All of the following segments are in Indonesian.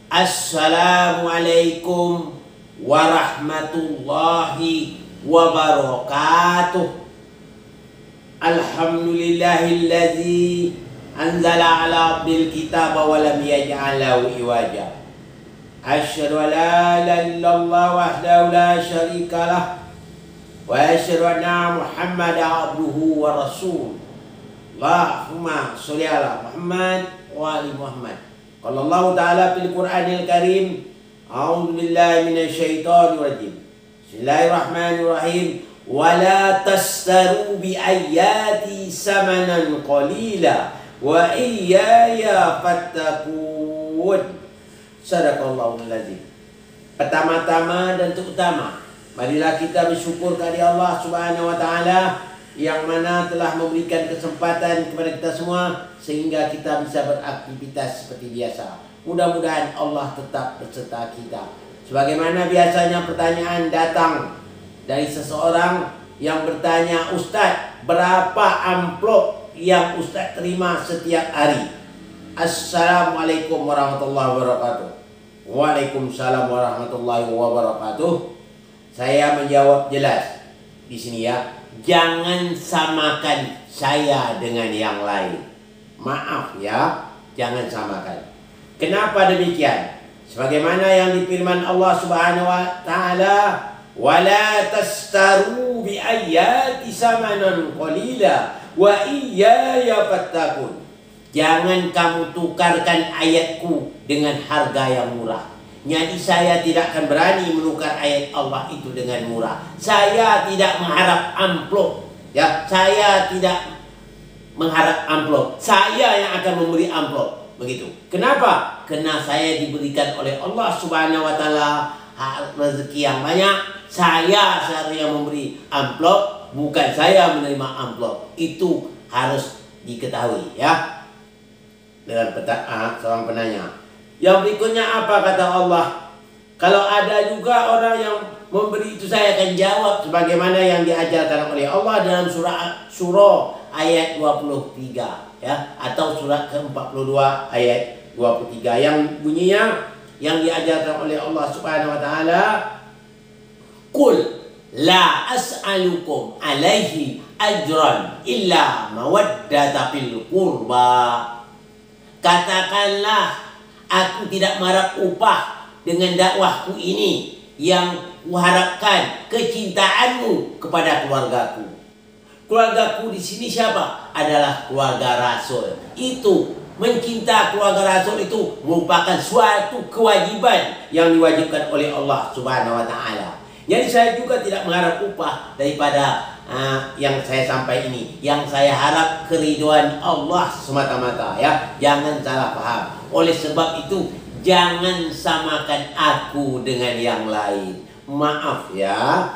Assalamualaikum warahmatullahi wabarakatuh. Alhamdulillahillazi anzala ala abdil kitaba wa lam yaj'al lahu iwaja. Asyhadu an la ilaha illallah wahdahu la syarika lah wa asyhadu anna Muhammadan abduhu wa rasul. Allahumma sholli ala Muhammad wa ali Muhammad. Qala Allah Ta'ala fil Qur'anil Karim, a'udzu billahi minasy syaithanir rajim. Bismillahirrahmanirrahim. Wala tastaru bi ayati samanan qalila wa iyaya fattaqun. Sadaqallahul azim. Pertama-tama dan terutama, marilah kita bersyukur kepada Allah Subhanahu wa taala yang mana telah memberikan kesempatan kepada kita semua sehingga kita bisa beraktivitas seperti biasa. Mudah-mudahan Allah tetap berserta kita. Sebagaimana biasanya pertanyaan datang dari seseorang yang bertanya, Ustaz, berapa amplop yang Ustaz terima setiap hari? Assalamualaikum warahmatullahi wabarakatuh. Waalaikumsalam warahmatullahi wabarakatuh. Saya menjawab jelas di sini ya. Jangan samakan saya dengan yang lain. Maaf ya, jangan samakan. Kenapa demikian? Sebagaimana yang difirman Allah Subhanahu wa taala, wala tastaru bi ayati samanan qalila wa iyaya fattaqun. Jangan kamu tukarkan ayatku dengan harga yang murah. Jadi saya tidak akan berani menukar ayat Allah itu dengan murah. Saya tidak mengharap amplop. Ya, saya tidak mengharap amplop. Saya yang akan memberi amplop. Begitu. Kenapa? Karena saya diberikan oleh Allah Subhanahu wa taala rezeki yang banyak. Saya yang memberi amplop, bukan saya menerima amplop. Itu harus diketahui ya. Dengan seorang penanya. Yang berikutnya apa kata Allah? Kalau ada juga orang yang memberi itu saya akan jawab sebagaimana yang diajarkan oleh Allah dalam surah ayat 23 ya, atau surah ke-42 ayat 23 yang bunyinya yang diajarkan oleh Allah Subhanahu wa taala, Qul la as'alukum alaihi ajran illa mawaddata fil qurba. Katakanlah, aku tidak mengharap upah dengan dakwahku ini. Yang kuharapkan kecintaanmu kepada keluargaku. Keluargaku di sini siapa? Adalah keluarga Rasul. Itu mencinta keluarga Rasul itu merupakan suatu kewajiban yang diwajibkan oleh Allah Subhanahu wa taala. Jadi saya juga tidak mengharap upah daripada yang saya sampai ini. Yang saya harap keridhaan Allah semata-mata ya. Jangan salah paham. Oleh sebab itu jangan samakan aku dengan yang lain. Maaf ya.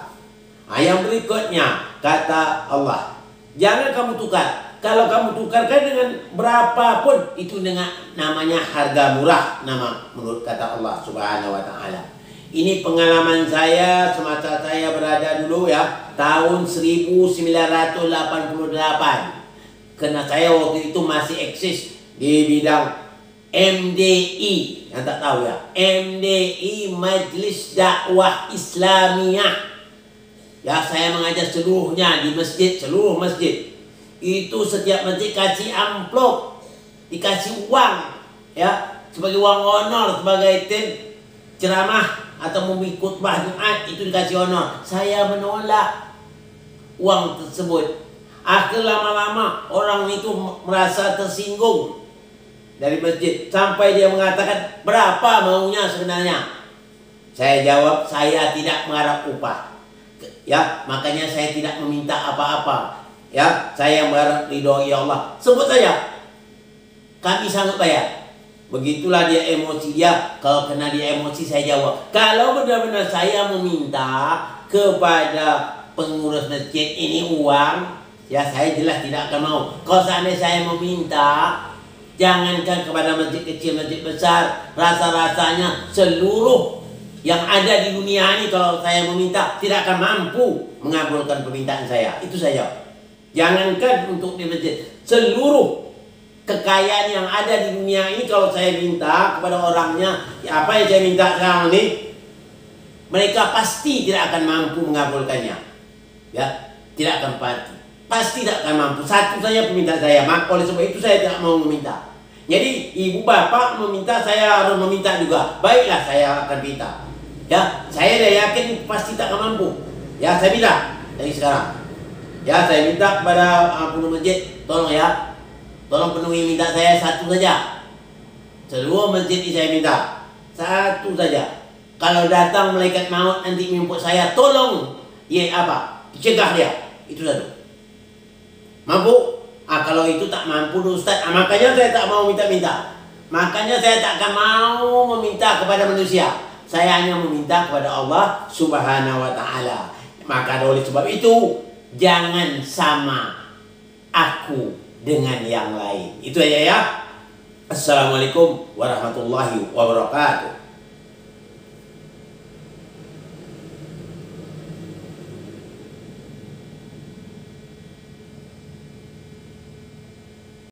Yang berikutnya kata Allah, jangan kamu tukar. Kalau kamu tukarkan dengan berapapun itu dengan namanya harga murah, nama menurut kata Allah Subhanahu wa taala. Ini pengalaman saya semasa saya berada dulu ya, tahun 1988. Karena saya waktu itu masih eksis di bidang MDI, yang tak tahu ya, MDI Majelis Dakwah Islamiyah. Ya, saya mengajar seluruhnya di masjid, seluruh masjid. Itu setiap masjid kasih amplop, dikasih uang ya, sebagai uang honor, sebagai tim ceramah atau mengikut Jumat itu dikasih honor. Saya menolak uang tersebut. Akhir lama-lama orang itu merasa tersinggung dari masjid sampai dia mengatakan, berapa maunya sebenarnya? Saya jawab, saya tidak mengharap upah. Ya, makanya saya tidak meminta apa-apa. Ya, saya mengharap ridho Allah. Sebut saja, kami sanggup bayar. Begitulah dia emosi dia. Kalau kena dia emosi saya jawab. Kalau benar-benar saya meminta kepada pengurus masjid ini uang, ya saya jelas tidak akan mau. Kalau seandainya saya meminta, jangankan kepada masjid kecil, masjid besar, rasa-rasanya seluruh yang ada di dunia ini kalau saya meminta tidak akan mampu mengabulkan permintaan saya. Itu saja. Jangankan untuk di masjid, seluruh kekayaan yang ada di dunia ini kalau saya minta kepada orangnya, ya apa yang saya minta sekarang ini, mereka pasti tidak akan mampu mengabulkannya. Ya, tidak akan pasti tidak akan mampu. Satu saja permintaan saya, maka oleh sebab itu saya tidak mau meminta. Jadi ibu bapak meminta, saya harus meminta juga. Baiklah, saya akan minta. Ya, saya dah yakin pasti tak akan mampu. Ya, saya minta dari sekarang. Ya, saya minta kepada penghulu masjid, tolong ya, tolong penuhi minta saya satu saja. Seluruh masjid ini saya minta satu saja. Kalau datang malaikat maut nanti menjemput saya, tolong cegah dia. Itu satu. Mampu? Kalau itu tak mampu Ustaz, makanya saya tak mau minta-minta. Makanya saya tak akan mau meminta kepada manusia. Saya hanya meminta kepada Allah Subhanahu wa Ta'ala. Maka oleh sebab itu, jangan sama aku dengan yang lain. Itu aja ya. Assalamualaikum warahmatullahi wabarakatuh.